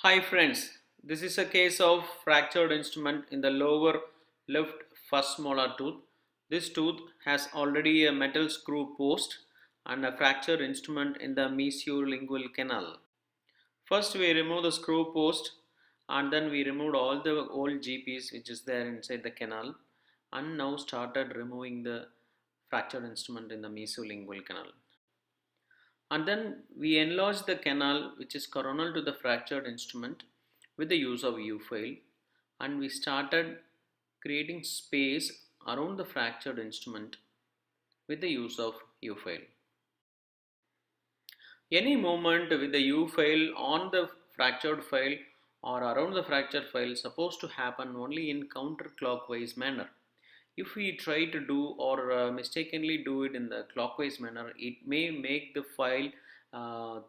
Hi friends, this is a case of fractured instrument in the lower left first molar tooth. This tooth has already a metal screw post and a fractured instrument in the mesiolingual canal. First we remove the screw post and then we removed all the old GPs which is there inside the canal and now started removing the fractured instrument in the mesiolingual canal. And then we enlarge the canal which is coronal to the fractured instrument with the use of U-file, and we started creating space around the fractured instrument with the use of U-file. Any movement with the U-file on the fractured file or around the fractured file is supposed to happen only in counterclockwise manner. If we try to do or mistakenly do it in the clockwise manner, it may make the file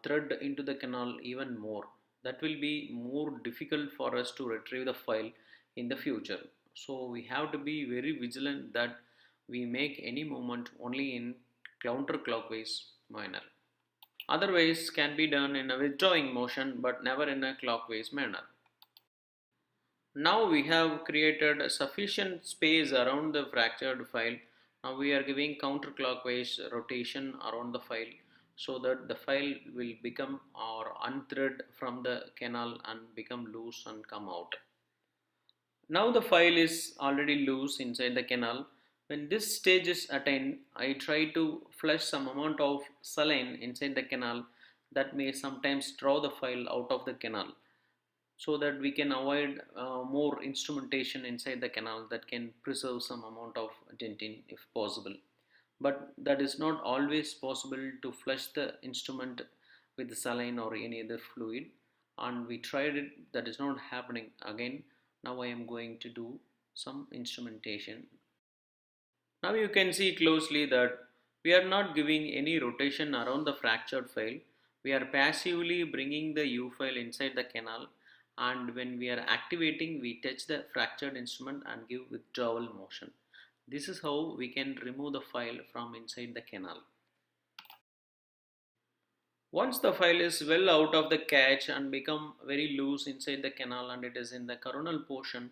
thread into the canal even more. That will be more difficult for us to retrieve the file in the future. So we have to be very vigilant that we make any movement only in counterclockwise manner. Otherwise can be done in a withdrawing motion but never in a clockwise manner. Now we have created a sufficient space around the fractured file. Now we are giving counterclockwise rotation around the file so that the file will become or unthread from the canal and become loose and come out. Now the file is already loose inside the canal. When this stage is attained, I try to flush some amount of saline inside the canal that may sometimes draw the file out of the canal so that we can avoid more instrumentation inside the canal that can preserve some amount of dentin if possible. But that is not always possible to flush the instrument with the saline or any other fluid, and we tried it, that is not happening again. Now I am going to do some instrumentation. Now you can see closely that we are not giving any rotation around the fractured file. We are passively bringing the U file inside the canal, and when we are activating we touch the fractured instrument and give withdrawal motion. This is how we can remove the file from inside the canal. Once the file is well out of the catch and become very loose inside the canal and it is in the coronal portion,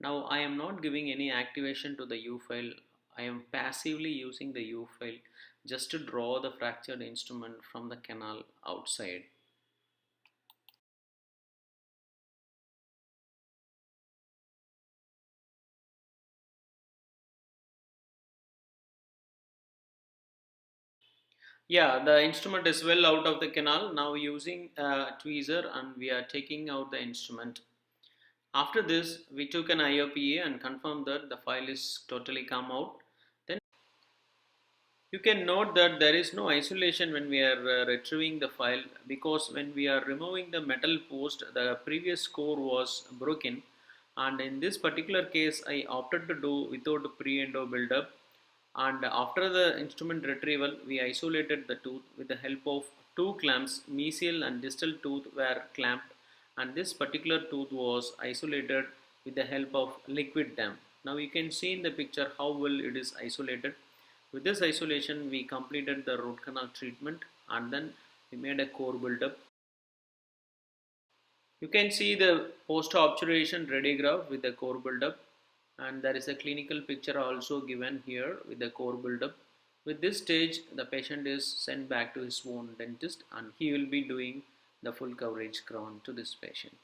now I am not giving any activation to the U file. I am passively using the U file just to draw the fractured instrument from the canal outside. Yeah, the instrument is well out of the canal. Now using a tweezer and we are taking out the instrument. After this, we took an IOPA and confirmed that the file is totally come out. Then you can note that there is no isolation when we are retrieving the file, because when we are removing the metal post, the previous core was broken, and in this particular case I opted to do without pre-endo buildup, and after the instrument retrieval we isolated the tooth with the help of two clamps. Mesial and distal tooth were clamped and this particular tooth was isolated with the help of liquid dam. Now you can see in the picture how well it is isolated. With this isolation we completed the root canal treatment and then we made a core buildup. You can see the post-obturation radiograph with the core buildup, and there is a clinical picture also given here with the core buildup. With this stage the patient is sent back to his own dentist and he will be doing the full coverage crown to this patient.